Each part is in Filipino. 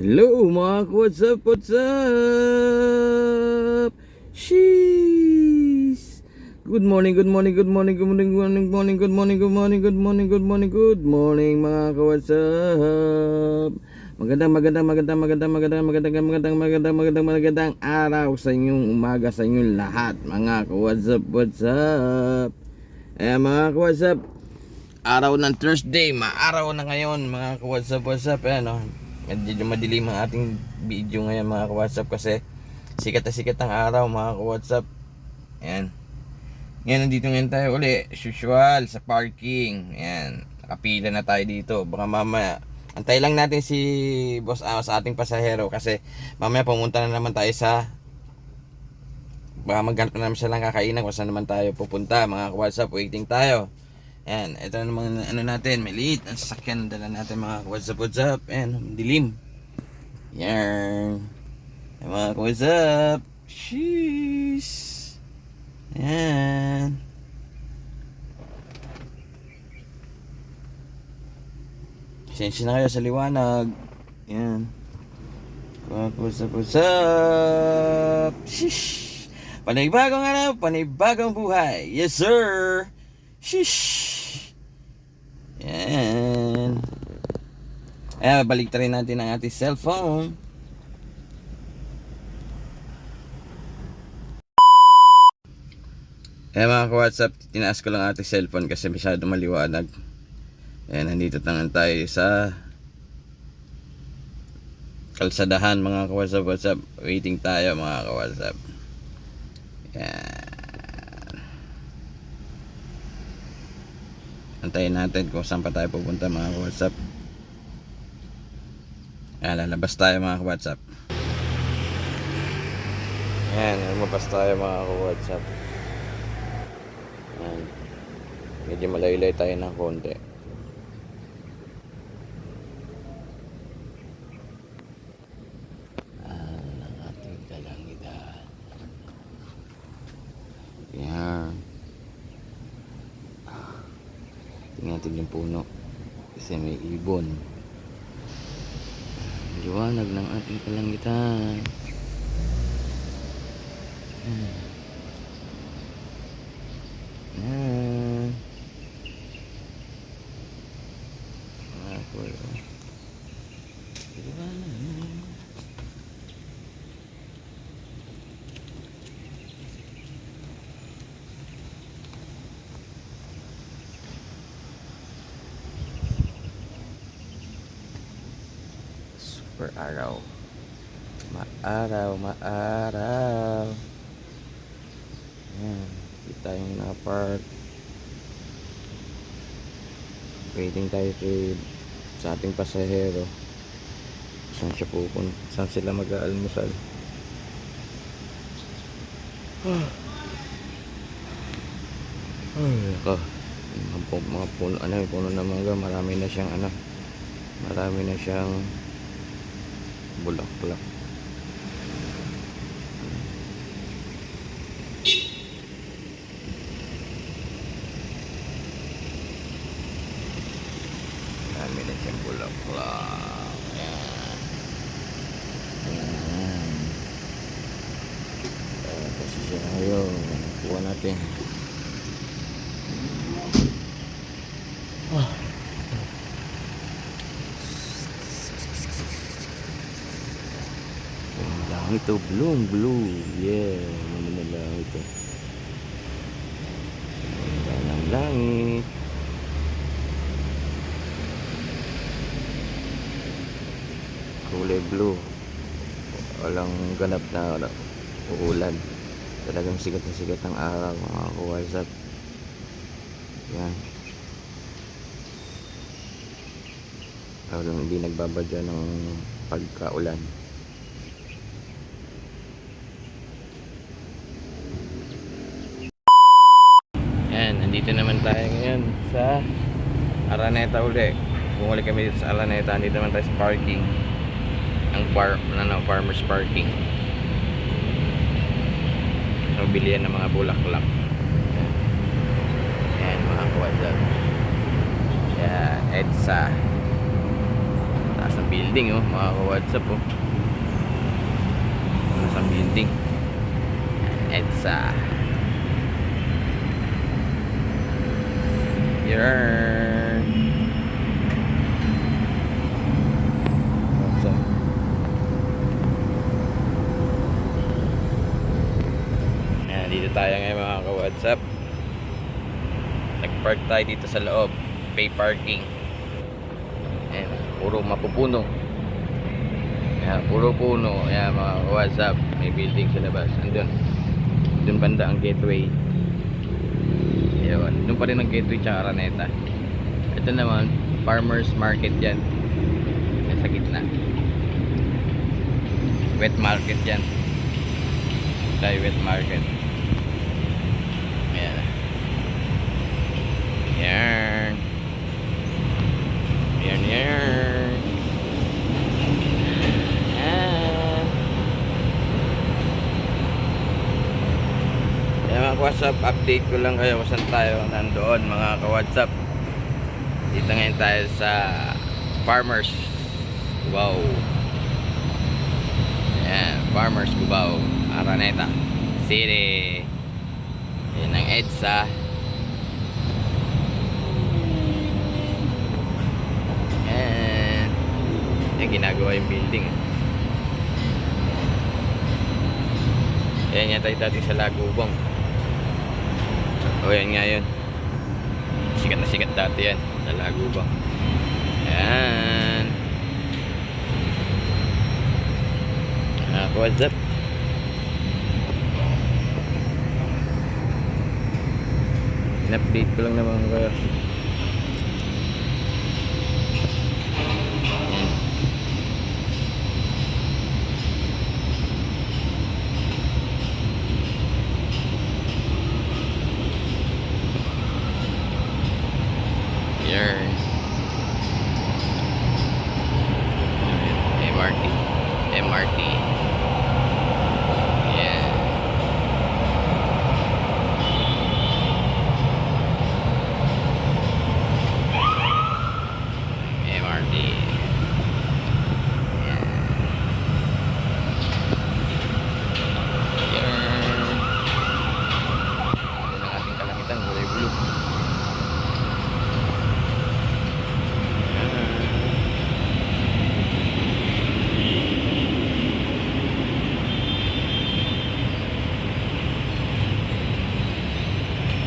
Hello mga what's up, what's up? Sheesh. Good morning, good morning, good morning, good morning, good morning, good morning, good morning, good morning, good morning, good morning mga what's up? Magandang araw sa inyong umaga, sa inyong lahat mga what's up? Mga what's up? Araw ng Thursday, maaraw na ngayon mga what's up, ayan o. Medyo madilim ang ating video ngayon mga ka-WhatsApp kasi sikat na sikat ang araw mga ka-WhatsApp. Ayan. Ngayon nandito ngayon tayo uli, as usual, sa parking. Ayan. Nakapila na tayo dito. Baka mamaya, antay lang natin si boss sa ating pasahero kasi mamaya pumunta na naman tayo sa baka maghanap na naman siya lang kakainan kung saan naman tayo pupunta mga ka-WhatsApp. Waiting tayo. Ayan, ito naman ano natin, maliit ang sasakyan dala natin mga what's up. Ayan, dilim. Yan. Mga what's up. Sheesh. Ayan. Pasensya na kayo sa liwanag. Ayan. What's up. Sheesh. Panibagong araw, panibagong buhay. Yes sir. Sheesh. Yan. Ayan, balik rin natin ang ating cellphone. Ayan mga ka-WhatsApp, tinaas ko lang ating cellphone kasi masyado maliwanag. Ayan, nandito tangan tayo sa kalsadahan mga ka-WhatsApp. Waiting tayo mga ka-WhatsApp. Ayan. Antayin natin kung saan pa tayo pupunta mga ka-WhatsApp. Ayan, lalabas tayo mga ka-WhatsApp. Ayan, lumabas tayo mga ka-WhatsApp. Ayan. Medyo malaylay tayo ng konti. Ayan ang ating kalangitan. Ayan. Tingnan natin yung puno kasi may ibon. Liwanag ng ating kalangitan. Super araw. Maaraw. Ayan, kita yung na-park. Waiting tayo sa ating pasahero. Saan siya pupunta? Saan sila mag-aalmusal? Ay, ako. Mga puno, puno na mangga. Marami na siyang bulak-bulak. Marami na siyang bulak-bulak. Ayan. Kasi siya ngayon. Kuha natin. Ito blue, yeah, naman na lang ito. Ganda ng langit. Kulay blue, walang ganap na uulan. Talagang sikat na sikat ang araw mga ka-WhatsApp. Yan, talagang hindi nagbabadya ng pagkaulan. Nandito naman tayo ngayon sa Araneta uli. Bumalik kami dito sa Araneta. Nandito naman tayo sa parking. Ang farmers parking. Bilihan ng mga bulaklak. Ayan mga ka-WhatsApp. Ayan, EDSA. Taas ng building oh, mga ka-WhatsApp oh. Nasa building. EDSA. Yarn. So, ayan, dito tayo ngayon mga ka-WhatsApp. Nag-park tayo dito sa loob. Pay parking. Ayan, puro mapupuno. Ayan, puro puno. Ayan mga ka-WhatsApp. May building sa labas. Andun. Doon banda ang gateway. Ayun. Doon pa rin ang gateway tsaka Araneta. Ito naman, farmers market yan. Yan sa gitna. Wet market yan. Tayo wet market. Ayan. Yan. Yan, yan. Yan mga WhatsApp, update ko lang kayo kung saan tayo nandoon mga ka-WhatsApp. Dito ngayon tayo sa Farmers Cubao. Yan, Farmers Cubao, Araneta City. Yan ang EDSA. Yan. Yan ginagawa yung building. Yan yata dati sa Lagubong. O yan nga yun. Sikat na sikat dati yan sa Lagubong. Yan. What's up? In-update ko lang naman kayo. Yan. MRT. MRT. Yeah. MRT. Yeah. Yan. Yan ang ating kalangitan, kulay blue.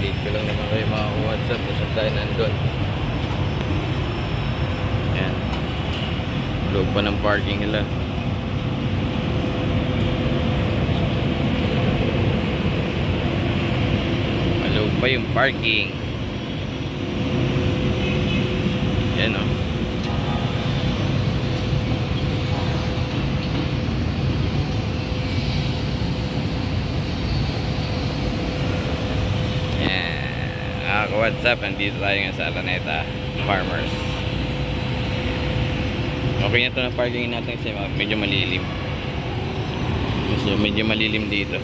Update ko lang naman kayo mga WhatsApp kung saan tayo nandun. Ayan, loob pa ng parking nila. Maloob pa yung parking. Ayan o. What's up? Nandito tayo nga sa Araneta Farmers. Okay na ito na parking natin kasi medyo malilim. So, medyo malilim dito.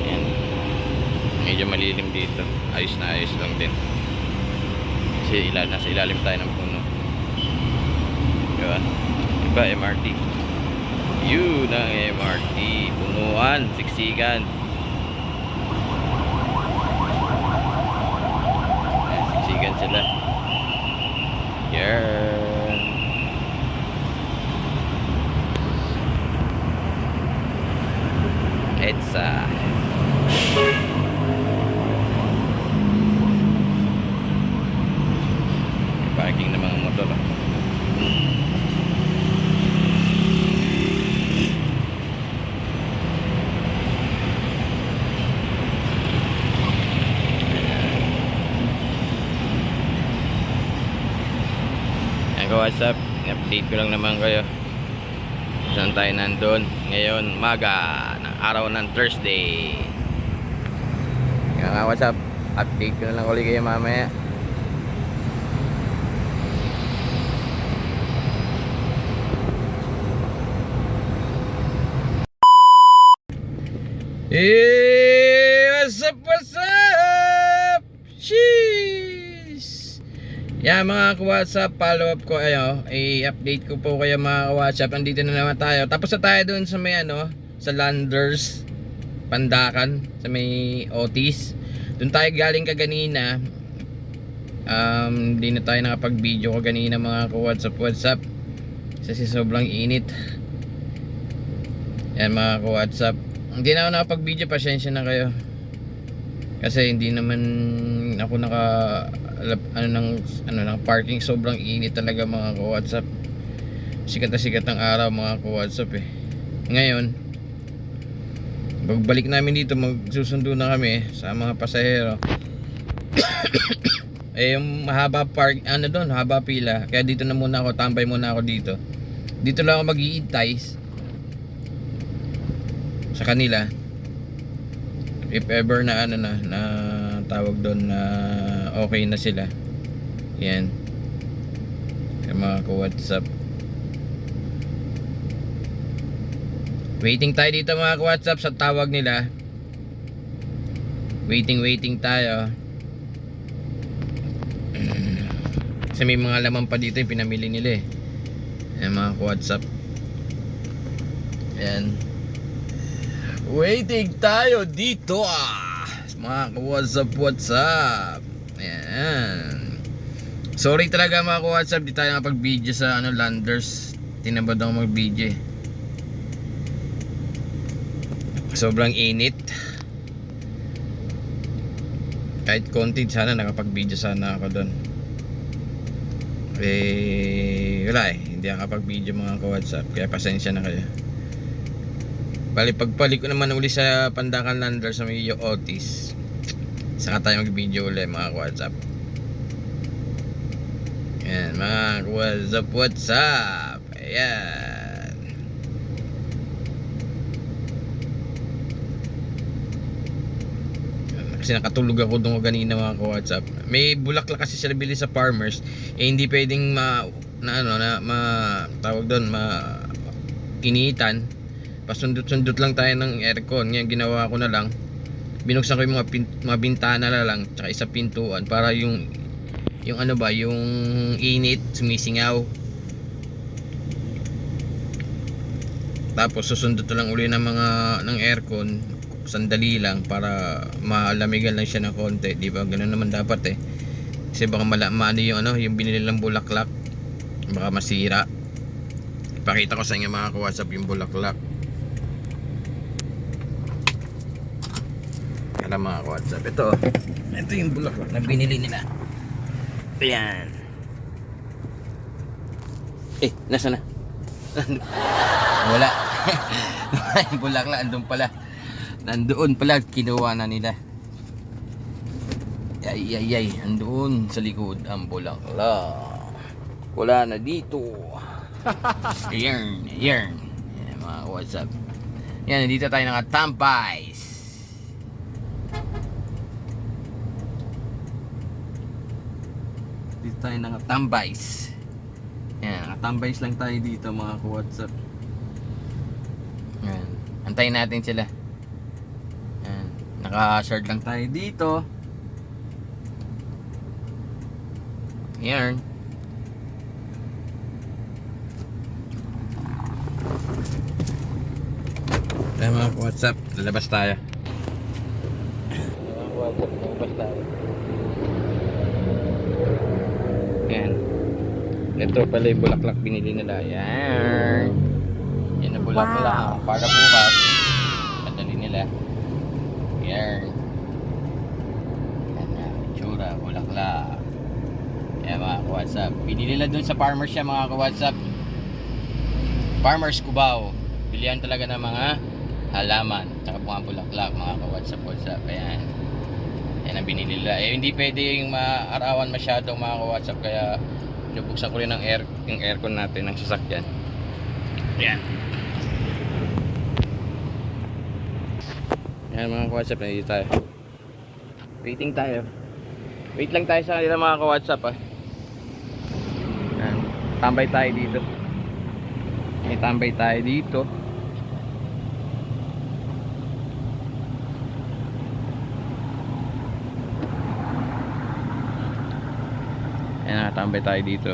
Ayan. Medyo malilim dito. Ayos na ayos lang din. Kasi nasa ilalim tayo ng puno. Diba? Diba MRT? Yun ang MRT. Punuan, siksikan. Sila. Yan. EDSA. Parking ng mga motor. What's up? Update ko lang naman kayo saan tayo nandun ngayon maga ng araw ng Thursday. Kaya nga what's up? Update ko na lang ulit kayo mamaya. Hey, what's up? What's up? Jeez. Yeah, mga ka-WhatsApp, follow up ko i-update ko po kayo mga ka-WhatsApp. Andito na naman tayo. Tapos na tayo doon sa may sa Landers Pandakan, sa may Otis. Doon tayo galing kaganina. Hindi na tayo nakapag-video kaganina mga ka-WhatsApp kasi sobrang init. Yan mga ka-WhatsApp. Hindi na ako nakapag-video, pasensya na kayo. Kasi hindi naman ako ng parking, sobrang init talaga mga ka-WhatsApp. Sikat na sikat ng araw mga ka-WhatsApp Ngayon, pagbalik namin dito, magsusundo na kami sa mga pasahero. Yung mahaba haba pila. Kaya dito na muna ako, tambay muna ako dito. Dito lang ako mag-iintay sa kanila. If ever na na tawag doon na okay na sila. Yan. Yung mga ka-WhatsApp. Waiting tayo dito mga ka-WhatsApp sa tawag nila. Waiting tayo. Kasi may mga laman pa dito yung pinamili nila Yan mga ka-WhatsApp. Yan. Waiting tayo dito mga ka-WhatsApp. Ayan. Sorry talaga mga ka-WhatsApp, di tayo nakapag-video sa Landers. Tinabad ako mag-video sobrang init. Kahit konti sana nakapag-video sana ako doon. Wala hindi ako nakapag-video mga ka-WhatsApp, kaya pasensya na kayo. Bali pagpalik ko naman uli sa Pandakan Landers sa may Otis, saka tayo mag-video ulit mga ka-WhatsApp. Yan mga ka-WhatsApp. Ayan. Kasi nakatulog ako doon kanina mga ka-WhatsApp. May bulaklak kasi sila bili sa farmers. Hindi pwedeng tawag doon, initan. Pasundot-sundot lang tayo ng aircon. Ngayon ginawa ko na lang, binuksan ko yung mga bintana na lang, tsaka isa pintuan, para yung yung init sumisingaw. Tapos susundot lang uli ng aircon, sandali lang, para malamigan lang siya ng konti, di ba? Ganun naman dapat kasi baka yung binili lang bulaklak, baka masira. Ipakita ko sa inyo mga ka-WhatsApp yung bulaklak. Alam mga ka-WhatsApp, ito yung bulaklak na binili nila. Ayan. Nasa na? Wala. Yung bulaklak nandoon pala, kinuha na nila. Ay, andoon sa likod ang bulaklak. Wala na dito. Yan mga WhatsApp. Yan, nandito tayo nakatampays. Dito tayo nakatampays. Yan, nakatampays lang tayo dito mga WhatsApp. Yan, antayin natin sila. Naka-short lang tayo dito. Yan. Kaya mga WhatsApp, lalabas tayo. Yan. Ito pala yung bulaklak binili nila. Yan. Yan ang bulaklak. Para bukas, padali nila. Yan na, itsura, bulaklak. Yan mga ka-WhatsApp. Binili nila dun sa farmers siya mga ka-WhatsApp. Farmers Cubao. Bilihan talaga ng mga halaman, tsaka mga bulaklak mga ka-WhatsApp. Ayan. Yan ang binili nila. Hindi pwede yung maarawan masyado mga ka-WhatsApp, kaya nabuksan ko rin yung aircon natin ng sasakyan. Ayan. Yan mga ka-WhatsApp, nandito tayo. Waiting tayo. Wait lang tayo sa kanila mga ka-WhatsApp Yan. Tambay tayo dito. May tambay tayo dito. Ayan, nakatambay tayo dito.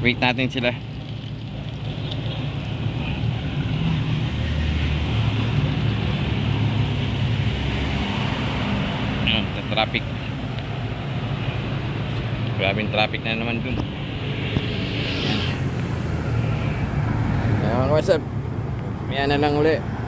Wait natin sila. Ayan, sa traffic. Grabing traffic na naman dun. Ayan, what's up? Ayan na lang uli.